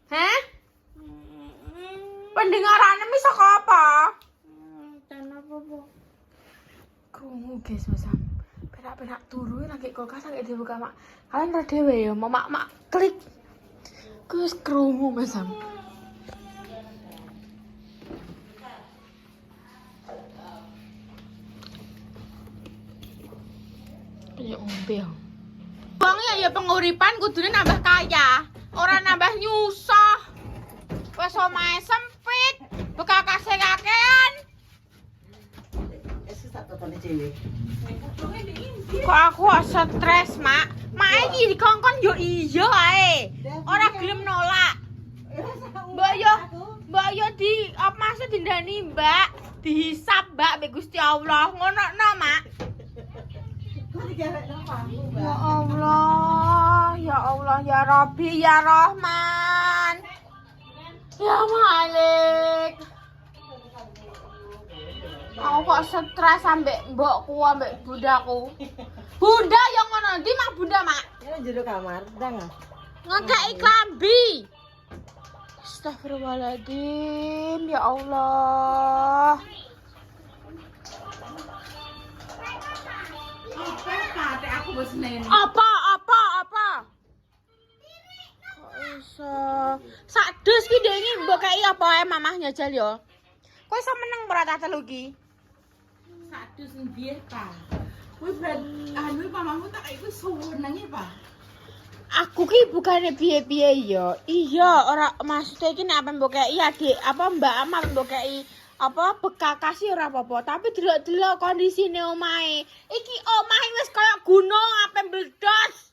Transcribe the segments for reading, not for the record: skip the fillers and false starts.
Hah? Pendengarannya bisa apa? Dan apa, Bu? Krungu guys, Mas. Penak-penak turu lagi kulkas lagi dibuka, Mak. Kalian ra dhewe ya, mak klik. Kus krungu, Mas. Ya ngombe ya. Uangnya ya penguripan kudune nambah kaya, ora nambah nyusah. Wes omahe sempit, bekakase kakean. Kok aku stres, Mak? Mak iki dikongkon yo iya ae. Ora gelem nolak. Mbak yo di masa dindani, Mbak. Dihisap, Mbak, mbek Gusti Allah. Ngono Mak. Ya Allah, ya Rabbi, ya Rahman. Ya Malik. Aku kok stres ambek mbokku ambek bundaku. Bunda yang ngono ndi Mak Bunda, Mak? Ya jero kamar, ndang. Ngekeki klambi. Astagfirullahaladzim, ya Allah. Apa? Kok iso? Sadus ki dengi mbok kei apa ae mamahnya jal yo. Kowe iso meneng ora ta telu ki? Sadus nggih, Pak. Kuwi anu mamahmu tak kaya kuwi suwenenge, Pak. Aku ki bukannya piye-piye yo. Iya, ora maksudnya iki nek apa mbok kei adik, apa Mbak Amal mbok kei apa bekakas ora apa-apa, tapi delok-delok kondisine omahe. Iki omahe wis kaya gunung ape meledos.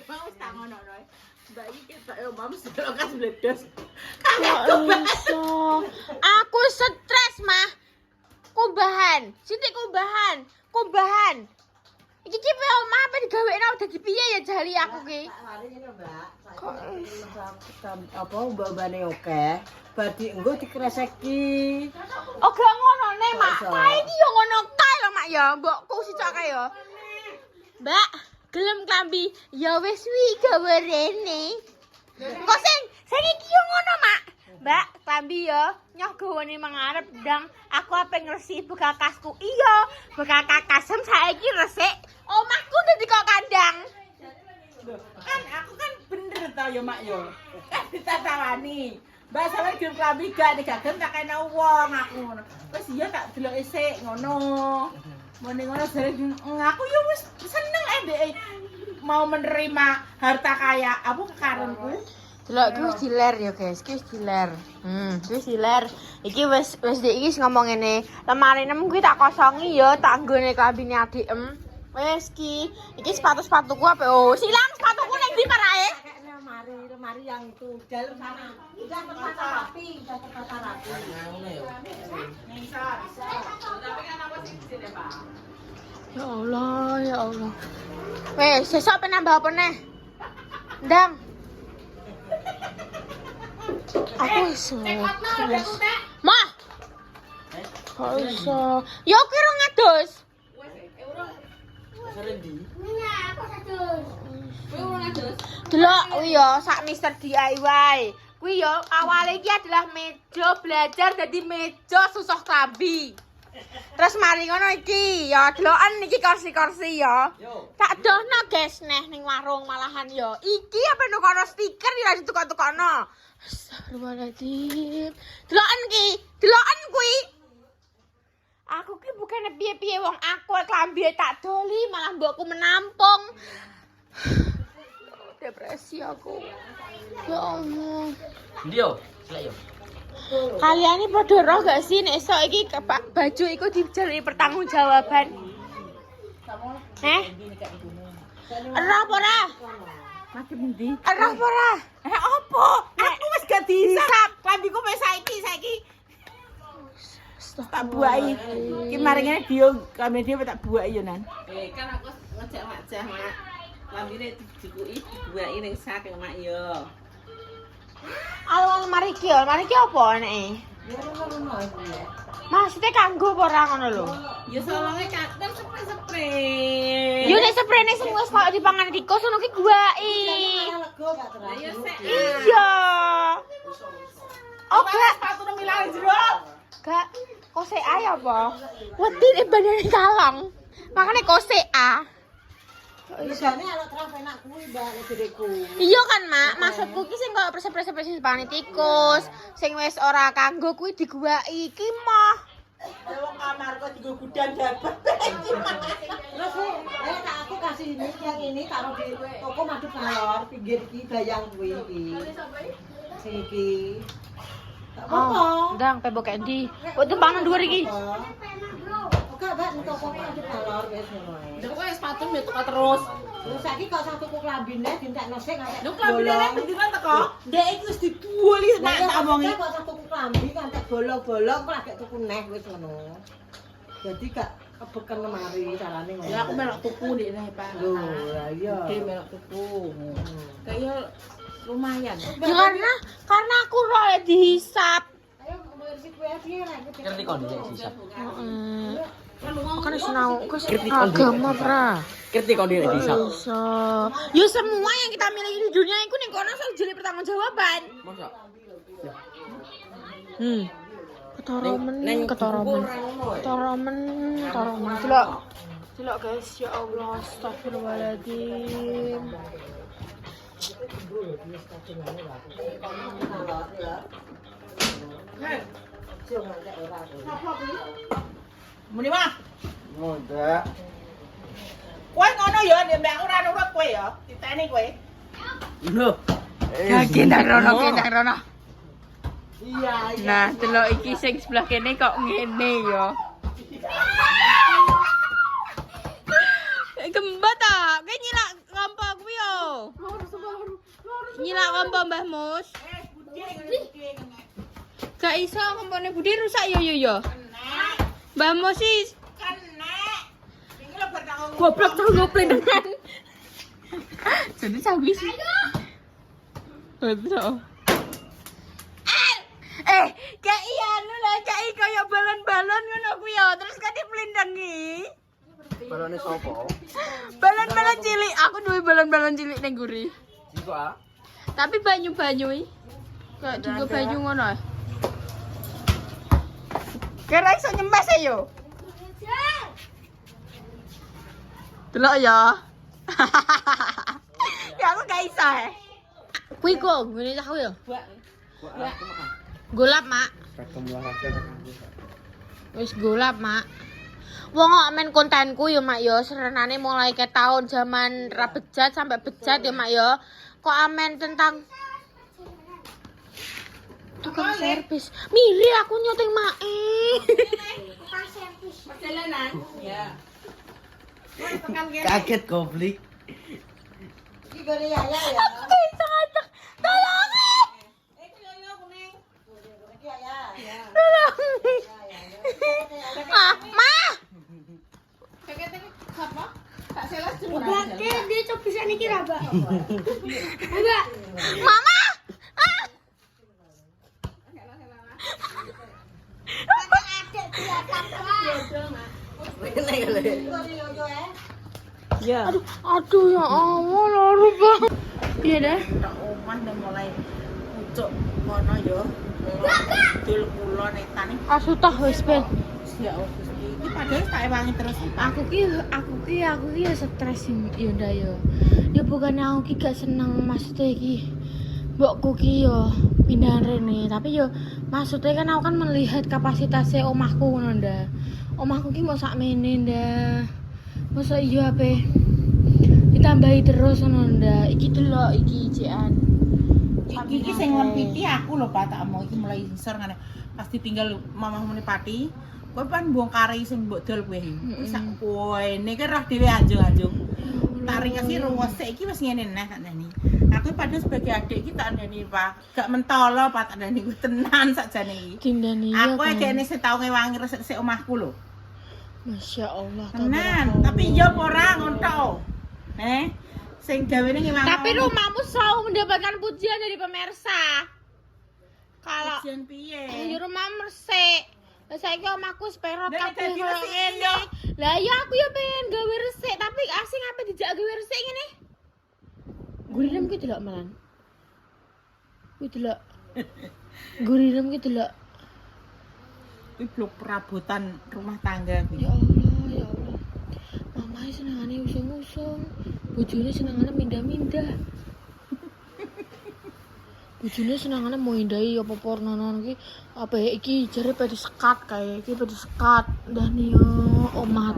Mau tak ngono noe. Mbak iki ketok yo mam sedok kas meledos. Aku stres, Mah. Kubahan. Sithik kubahan. Iki cipe omah apa digawekno dadi piye ya jali aku ki? Kok apa mbak-mbane oke? Badi engko dikreseki. Oh, gak ngono ne, Mak. Kae iki yo ngono kae lho, Mak ya. Mbokku sicak kae yo. Mbak, gelem klambi ya wis wi gawe rene. Engko sing iki yo ngono, Mak. Mbak, klambi yo nyoh gawane mangarep ndang aku ape ngresiki bekakasku. Iya, bekakasem saiki resik. Omahku dadi kok kandang. Kan aku kan bener tau yo Mak yo. Kan ditatawani. Mbak sampe gelem klambi gak digagem tak kena wong aku ngono. Wis iya tak delok isik ngono. Mene ngono jare aku yo wis seneng ndek mau menerima harta kaya apa kekaronku. Delok iki wis diler ya, guys. Iki wis diler. Wis diler. Iki wis iki ngomong ngene. Lemari 6 kuwi tak kosongi ya, tak nggone klambine adikem. Wis iki sepatu-sepatuku apa? Oh, silang sepatuku ning ndi parae? Lemari yang itu dalam sana. Udah tertata rapi. Ngono ya. Bisa. Tapi kan apa sih di sini, Pak? Ya Allah. Wes, sesuk penambah apa neh? Ndang. Aku iso. Mah. Kok iso? Yo kira ngadus. Serendi. Delok kuwi yo sak Mister DIY. Kuwi yo awale iki adalah meja belajar dadi meja susah klambi. Terus mari ngono iki ya deloken iki kursi-kursi ya. Tak dono guys neh ning warung malahan yo. Iki apa nukono stiker ya ditukok-tukokno. Astagfirullahaladzim. Deloken kuwi. Aku ki bukannya piye-piye wong aku klambi tak doli malah mbokku menampung. Depresi aku. Ya Allah. Ndio, selek yo. Kalian ini pada roh gak sih nek esok iki baju iku dijalui pertanggungjawaban. Roh apa ora? Makin ndi? Roh apa ora? Opo? Aku wis gak disap. Klambiku wis saiki. Tak buai. Ki mari ngene dia kami dia tak buai yo nan. Kan aku ngejak Mak. Klambine dijikuki dibuai ning saking Mak yo. Almari ki apa eneke? Maksudnya kanggo apa ora ngono lho? Ya solonge kan spray. Yo nek sprene sing wis kok dipangan tikus ngono ki guwaki. Lego gak terlalu. Ya sik. Iya. Oh, gak. sepatu nang milang jero. Gak. Kose A ya apa? Wedi bandane kalong. Makane kose A. Biasane anak terang enak kuwi mbak dedeku. Iya kan, Mak. Maksudku ki sing koyo presep-presep tikus, sing wis ora kanggo kuwi diguwaki iki mah. Wong kamar kok digo gudang dapat. Terus tak aku kasih ini yang ini taruh di toko madu kalor pinggir iki bayang kuwi iki. Sing iki. Tak apa. Ndang pebok endi. Kok tumpang nang dhuwur iki. Oke, Mbak, di toko madu kalor wis ngono ae. Lha kok sepatu ya teko terus. Terus saiki kok sak tuku klambine dintekno sik ngantek. Lho klambine pendidikan teko. Ndek iki wis dibuali nak tak omongi. Kok sak tuku klambi ngantek bolong-bolong kok lagi tuku neh wis ngono. Jadi gak kebeken lemari carane ngono. Ya aku melok tuku dik neh, Pak. Lho, lah iya. Oke, melok tuku. Kayak lumayan. Ya karena aku roh ya dihisap. Ayo bayar si kue piye lah. Ngerti kon dia hisap. Heeh. Kan wis sinau agama pra. Ngerti kon dia hisap. Iso. Ya semua yang kita miliki di dunia itu ning kono soal jadi pertanggungjawaban. Masa? Ketara men, ketara men. Ketara men. Delok. Delok guys, ya Allah, astagfirullahaladzim. Muni mah. Muda. Kowe ngono ya, nek mbak ora nurut kowe ya. Diteni kowe. Lho. Gendang rono. Iya, Nah, delok iki sing sebelah kene kok ngene ya. Gembat ta, kowe nyilak kampa kuwi yo. Nyilak kampa Mbah Mus. Gak iso kompone Budi rusak yo. Mbah Mus sih Kenek. Iki lho bertanggung. goblok terus ngoplengan. Jadi sabis. Betul. Kayak iya lu lah kayak koyo balon-balon ngono kuwi yo, terus kate mlindengi. Balone sopo? Balon-balon cilik, aku duwe balon-balon cilik ning guri. Iku ah. Tapi banyu-banyu iki. Kayak juga banyu ngono. Kira iso nyembes yo. Delok ya. Ya aku gak iso Kuwi kok ngene cah yo. Golap, Mak. Kagem olahraga Wis golap, Mak. Wong kok men kontenku ya, Mak ya, serenane mulai ke tahun zaman ra bejat sampai bejat ya, Mak ya. Kok amen tentang tukang servis. Milih aku nyoteng Mae. Tukang servis. Perjalanan. Ya. Kaget goblik. Iki gone ya ya. Sangat tolong. Iki yo kuning. Iki ya. Tolong. Ah, Ma. Paket apa? Tak selas cuma. Dia coba bisa niki ra, Mbak. Mbak. Mama. Ah. Ya. Aduh ya Allah, loro banget. Piye dah? Tak omah dan mulai pucuk kono yo. Dul kula netane. Asutah wis ben. Ya wis iki padahal tak ewangi terus. Aku ki ya stres ya ndak ya. Ya bukannya aku ki gak seneng maksudnya ki. Mbokku ki yo pindahan rene, tapi yo maksudnya kan aku kan melihat kapasitasnya omahku ngono ndak. Omahku ki mau sakmene ndak. Masa iya ape ditambahi terus ngono ndak. Iki delok iki jikan. Iki sing lempiti aku lho Pak, tak mau iki mulai sor ngene. Pas ditinggal mamah muni pati, kowe pan bongkare sing mbok dol kowe iki. Wis sak koene ki roh dhewe anjung-anjung. Tak ringasi ruwes iki wis ngene neh tak ndani. Aku padahal sebagai adik iki tak ndani Pak. Gak mentolo Pak tak ndani tenan sakjane iki. Dindani ya. Aku jane setau ngewangi resik omahku lho. Masya Allah. Tenan, tapi yo ora ngontok. Sing gawene ngewangi. Tapi rumahmu selalu mendapatkan pujian dari pemirsa. Kalau Pujian piye? ya rumah resik. Lah saiki omahku sperot Lah, kabeh dadi koyo resik ngene. yo. Lah ya aku ya pengen gawe resik, tapi asing apa dijak gawe resik ngene. Gurinem ki delok malan. Kuwi delok Gurinem gitu loh. Kuwi blok perabotan rumah tangga kuwi. Ya Allah, ya Allah. Mamae senengane usung-usung. Bojone senengane mindah-mindah. Bojone senengane mau indahi apa pornonon iki. Apa ya iki jare pe disekat kae iki pe disekat. Dan yo omah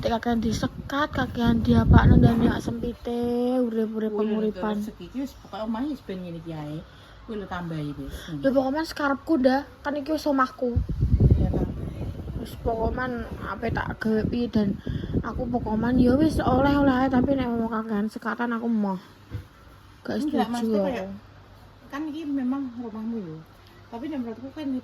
teh kakean disekat, kakean diapakno dan yo sempite urip-urip penguripan. Rezeki iki wis pokoke omahe wis ben ngene iki ae. Kuwi lho tambahi wis. Ya pokoknya sekarepku dah, kan iki wis omahku. Ya ta. Wis pokoknya apa tak gawe piye dan aku pokoknya ya wis oleh-oleh tapi nek mau kakean sekatan aku mau. Gak Enggak, setuju maksudnya aku. kayak kan ini memang rumahmu yo. Tapi nek menurutku kan ini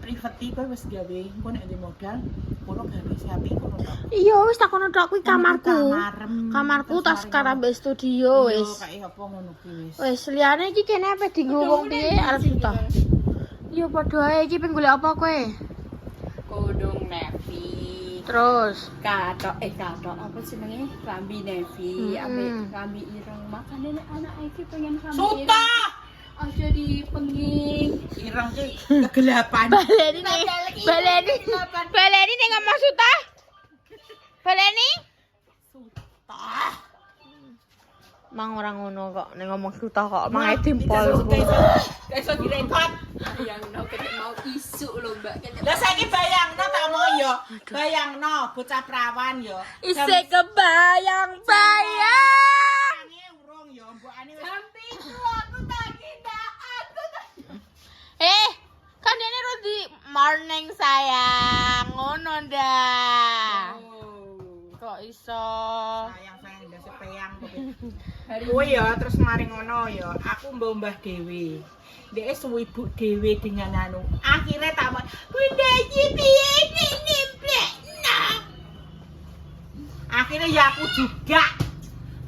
privati kowe wis gawe engko nek di modal kono gawe sapi kono tok. Iya wis tak kono tok kuwi kamarku. Kamarem, Kamarku terus tas mari sekarang ngono. studio wis. Kayak apa ngono kuwi wis. Wis liyane iki kene ape dienggo wong piye arep susah. Yo padha ae iki pengen golek apa kowe? Kodong Nevi. Terus Katok apa jenenge? Rambi Nevi, ambek rambi ireng. Makane nek anak iki pengen rambi ireng. Suta. Aja dipenging. Ireng ki kegelapan. baleni ning ngomong suta. Baleni Tah. mang orang ngono kok ning ngomong suta kok mang edimpol. Iso direkod. Yang no ketek mau isu lho Mbak. Ketek Lah saiki bayangno tak mau yo. Bayangno bocah prawan yo. Ise kebayang-bayang. Urung yo mbokane wis Kan ini Rudi morning sayang, ngono dah. Kok iso? sayang ndase peyang kowe ya terus mari ngono ya aku mbah dhewe dhek suwibu dhewe dengan anu akhirnya tak mau bunda iki piye nimplekno akhirnya ya aku juga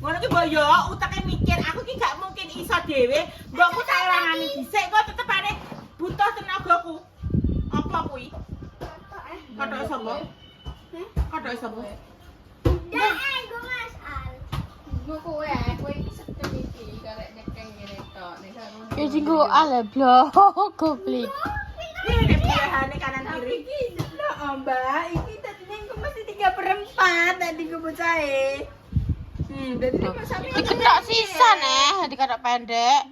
ngono ki mbok yo uteke mikir aku ki gak mungkin iso dhewe mbokku tak elangane dhisik kok tetep ane butuh tenagaku apa kuwi kotok sapa kotok sapa kowe iki setem iki karek nyekeng ngene tok nek karo. Ya jinggo ale blok goblik. ini pilihannya kanan kiri Mbak, iki tadinya aku mesti 3/4 tadi ku bocahe. Dadi Diketok sisa nih, diketok pendek.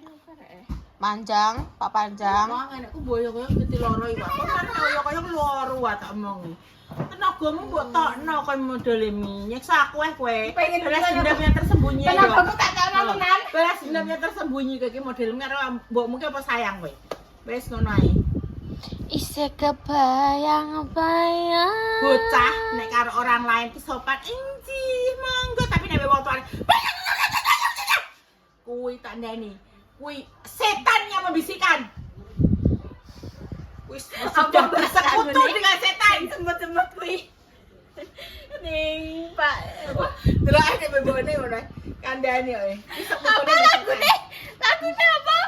Panjang, Pak panjang. Wah, anakku boyo-boyo dadi loro iki, Pak. Kok kan koyo-koyo loro wae tak omongi. Tenagamu mbok tokno koyo modele nyiksa aku kowe. Pengen Balas dulu, dendam yang tersembunyi. Tenagamu tak tahu tenan. Balas dendam yang tersembunyi kowe iki modelmu karo mbokmu ki apa sayang kowe. Wis ngono ae. Ise kebayang-bayang. Bocah nek karo orang lain ki sopan inci, monggo tapi nek wong tuane. Kuwi tandani. Kuwi setan yang membisikkan. Wis sudah bersekutu dengan setan. Semut-semut kuwi. Ning Pak. Delok ae bebone ngono. Kandhane kowe. Wis Apa lagune? Lagune apa?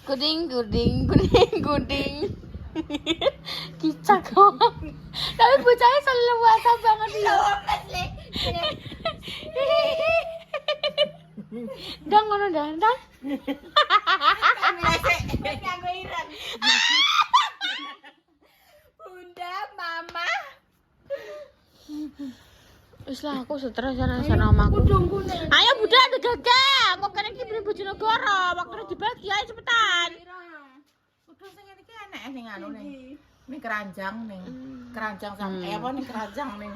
Kuding kuding kuding kuding. Kicak kok. Tapi bocahnya selalu luasa banget loh. Dang ngono dang. Kanggo ireng. Bunda, Mama. Wis lah aku stres sana omaku. Ayo Bunda ada gagah. Kok kene iki beli Bojonegoro. Waktune dibagi ayo cepetan. Kudu sing ngene iki enek sing anu ning. Ning keranjang ning. Keranjang sampe apa ning keranjang ning.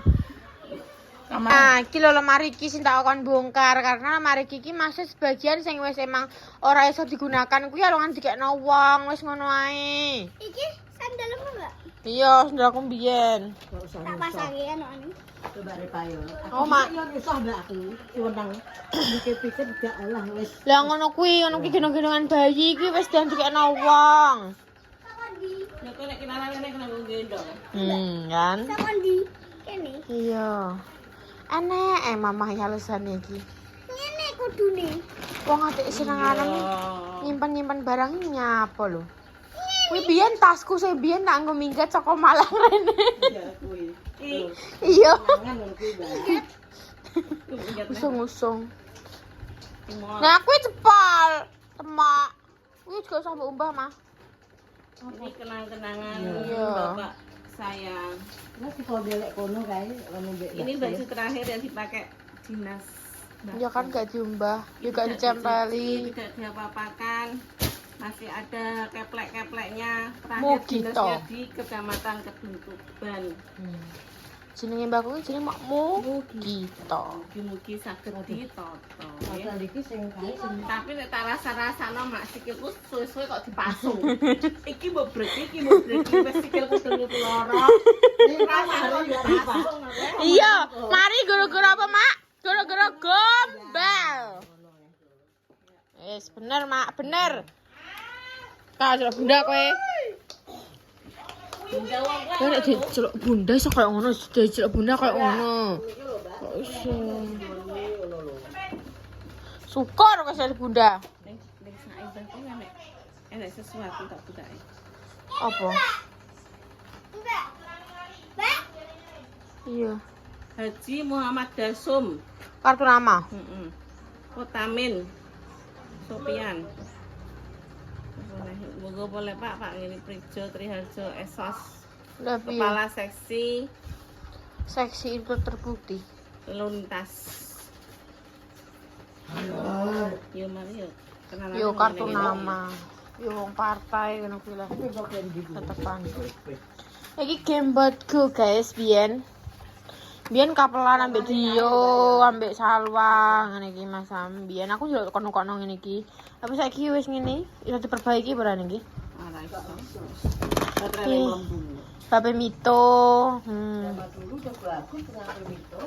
Nah, iki lho lemari iki sing tak kon bongkar karena lemari iki masih sebagian sing wis emang ora iso digunakan kuwi alongan dikekno wong wis ngono ae. Iki sandalmu enggak? Iya, sendalku mbiyen. Tak pasangi anu. Coba repayo. Oh, Mak. Yo nyusah mbak aku. Ciwenang. Pikir-pikir gak alah wis. Lah ngono kuwi gendong-gendongan bayi iki wis dikekno wong. Nek kowe nek kenalan nek kena gendong. Kan? Sama di kene. Iya. Aneh mamah halusane iki. Ngene kudune. Wong atik senengane nyimpen-nyimpen barang nyapa lho. Kuwi biyen tasku sing biyen tak nggo minggat saka Malang rene. Ya kuwi. Iya. Mangan lho kuwi, Mbak. Usung-usung. Nah, kuwi cepol. Temak. Wih juga usah mbok umbah, Mah. Ini kenang-kenangan Iya. bapak sayang. Nah, si kalau delek kono kae lamun mbek. Ini baju terakhir yang dipakai dinas. Ya kan gak diumbah, juga Tidak dicempeli. dicuci, tidak diapa-apakan. Masih ada keplek-kepleknya. Terakhir Mugito. dinasnya di Kecamatan Kedung Tuban. Jenenge Mbak kuwi jenenge Makmu Gito. Mugi-mugi saged ditoto. ya. Masa iki sing kae sing Tapi nek tak rasa-rasano mak sikilku suwe-suwe kok dipasung. Iki mbok brek, iki mbok brek, wis sikilku dengkul lara. Rasane yo dipasung. Iya, mari gara-gara apa, Mak? Gara-gara gombal. Wis bener, Mak, bener. Kajak bunda kowe. Bunda wong Kowe nek diceluk bunda iso koyo ngono, diceluk bunda koyo ngono. Kok iso. Syukur kok iso bunda. ning saiki ku enek sesuatu tak budake. Apa? Iya. Haji Muhammad Dasum. Kartu nama. Heeh. Kotamin. Sopian. Moga boleh Pak ngene Prijo Triharjo Esos. Lah piye? Kepala seksi Seksi itu terbukti. luntas. Yo mari yo. Kenalan Yo ngene kartu iki. nama. Yo wong partai ngono kuwi lah. Tetepan. Iki game buatku guys, biyen. Biyen kapelan ambek Dio, ambek Salwa ngene iki Mas Sam. Biyen aku yo kono-kono ngene iki. Tapi saiki wis ngene, iso diperbaiki ora niki? Ora iso. Ih, Bape Mito. dulu udah bagus kenapa itu?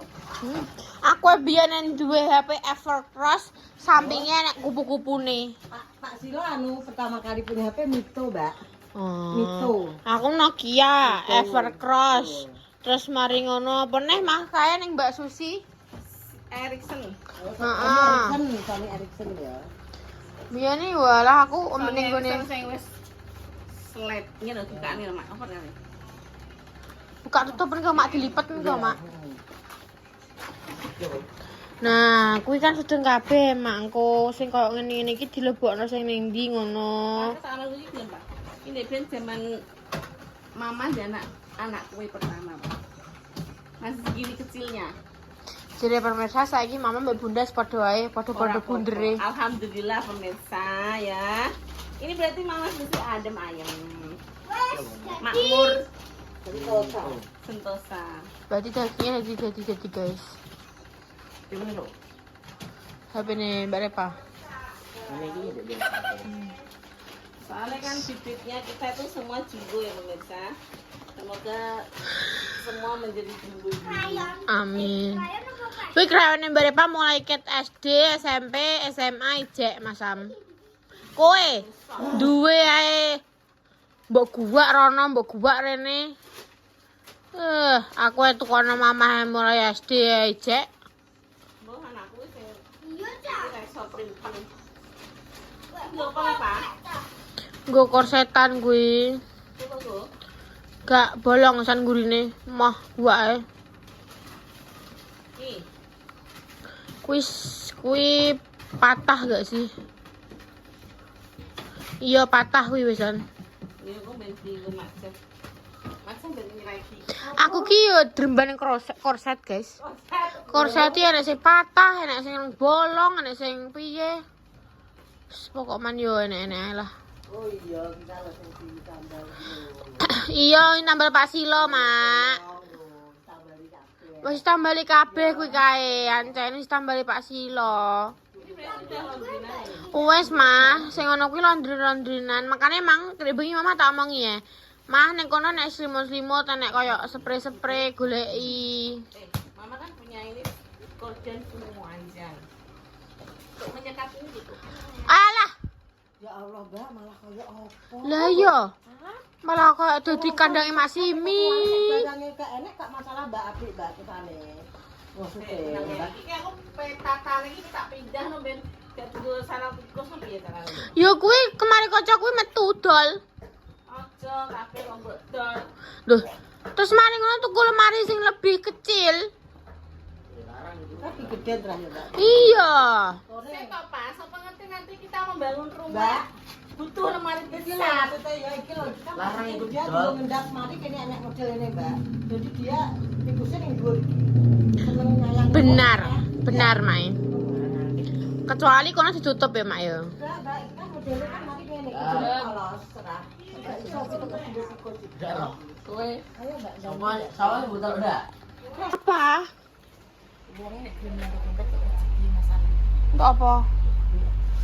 Aku biyen yang duwe HP Evercross, sampingnya nek kupu-kupune. Pak Silo anu pertama kali punya HP Mito, Mbak. Oh. Mito. Aku Nokia, Evercross. Terus mari ngono apa neh mah kaya ning Mbak Susi. Erikson. Heeh. Sony Ericsson ya. Biyen iki walah aku ning gone Erikson sing wis slide ngene lho dikane lho Mak. Apa ngene? buka tutup engko mak dilipat engko mak. Nah, kuwi kan sedeng kabeh mak engko sing koyo ngene-ngene iki dilebokno sing ning ndi ngono. Aku tak ana iki ben Pak. Ini ben zaman mama dan anak kue pertama Pak. Masih segini kecilnya. Jadi pemirsa saiki mama mbak bunda padha wae, padha-padha bundere. Alhamdulillah pemirsa ya. Ini berarti mama mesti adem ayem. Makmur sentosa. Berarti dagingnya jadi guys. HP nih Mbak Repa. Soalnya kan bibitnya kita itu semua jumbo ya pemirsa. Semoga semua menjadi jumbo. Amin. Kuwi krawene Mbak Repa mulai ket SD, SMP, SMA ijek Mas Sam. Kowe duwe ae mbok guwak rono, mbok guwak rene. Aku itu kono mamah mulai SD ijek. Mbok anakku sing iya iso printen. Lho apa Pak? Nggo korsetan kuwi. Coba go. Gak bolong san gurine, mah guwak ae. Ki. Kuwi patah gak sih? Iya patah kuwi wisan. Ini kok bensin gue macet. Macet ben ini lagi. Aku ki yo dremban korset, guys. Korset iki ana sing patah, ana sing bolong, ana sing piye. Pokok man yo enek-enek ae lah. Oh iya, kita langsung ditambal dulu. Iya, nambal Pak Silo, Mak. Tambali kabeh. Wis tambali kabeh kuwi kae, ancen wis tambali Pak Silo. Wes mah, sing ono kuwi laundry-laundrynan. Makane mang bengi mama tak omongi ya. Mah ning kono nek selimut-selimut nek koyo spray-spray goleki. Mama kan punya ini korden semua anjay. Untuk menyekat ini gitu. Alah, Ya Allah, Mbak, malah kayak apa? lah iya. Malah koyo dadi kandange Mak Simi. Barangnya gak enak, gak masalah Mbak Apik, Mbak Kepane. Maksudnya, Mbak. Iki aku petata lagi tak pindah no ben gak tunggu sana tikus no piye carane. Yo kuwi kemari kanca kuwi metu dol. Ojo kabeh wong bodol. Duh. Terus mari ngono tuku lemari sing lebih kecil. Tapi gede terus ya. Iya. Saya kok pas, apa ngerti nanti kita membangun Mbak, rumah butuh lemari iki lho besar. maksudnya ya iki lho kita Larang ikut dia dol. dulu ngendap mari kene anak model ini, Mbak. Jadi dia tikusnya ning dhuwur iki. Seneng nyayang. Benar, Mai. Kecuali kono ditutup ya, Mak ya. Enggak, Mbak, iki kan modelnya kan mari kene iki polos serah. Enggak iso sikut-sikut. Enggak loh. Kowe Ayo, Mbak. Sama botol enggak? Apa? wong nek gelem nempet rezeki masalah. Untuk apa?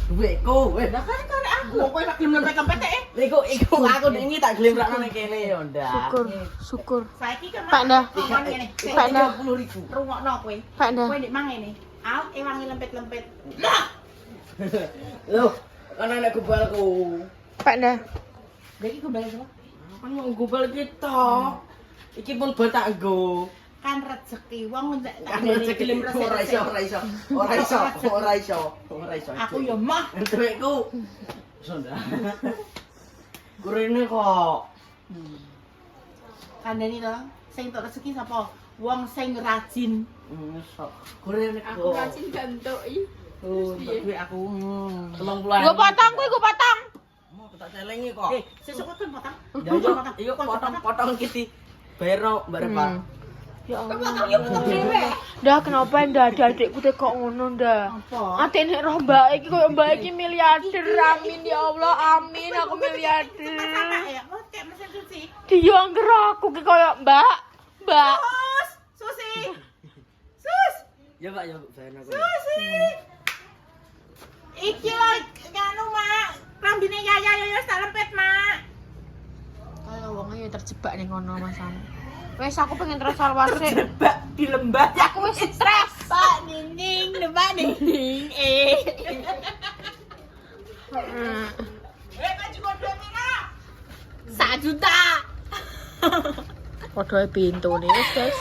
Duitku, weh. Lah kan karo aku, kowe nek gelem nempet eh. Iku aku ini tak gelem rakno ning kene ya ndak. Syukur. Saiki kan Pak Ndah. ngomong ngene. Pak Ndah. 30.000. Rungokno kowe. Pak Ndah. Kowe ndek mang ngene. Out ewangi lempet-lempet. Loh, kan anak gobalku. Pak Ndah. Lha iki kembali sama? Kan mau gobal kita. Iki pun batak nggo. Kan rezeki wong nek tak Kan rezeki gelem ora iso. Aku ya mah. Duitku. Sonda. Kurene kok. Kandhani to, sing tok rezeki sapa? Wong sing rajin. Sok. Kurene Aku kok. rajin gantuk i. Oh, duwe aku. 30-an. Gue potong, gue potong. Mau tak celengi kok. Sesuk kan potong. Iya potong kiti. Bayar Mbak Repa. Ya Allah. Potong yo potong dhewe. Dah kenapa ndak ada adikku teh kok ngono ndak? Apa? Ate nek roh mbak iki koyo mbak iki miliarder. Amin ya Allah, amin aku miliarder. Ya, kok kayak mesin cuci. Dia angger aku ki koyo mbak. Mbak. Sus, Susi. Sus, Ya Mbak, ya bayar aku. Susi. Iki lho nganu, Mak. Rambine Yaya yo tak lempet, Mak. Kayak wong ayo terjebak ning kono masane. Wes aku pengen terus salwase. Jebak di lembah. Aku wis stres. Pak Ninding, Mbak Ninding. Baju kode pira? 1 juta. Podoe pintu nih wis, guys.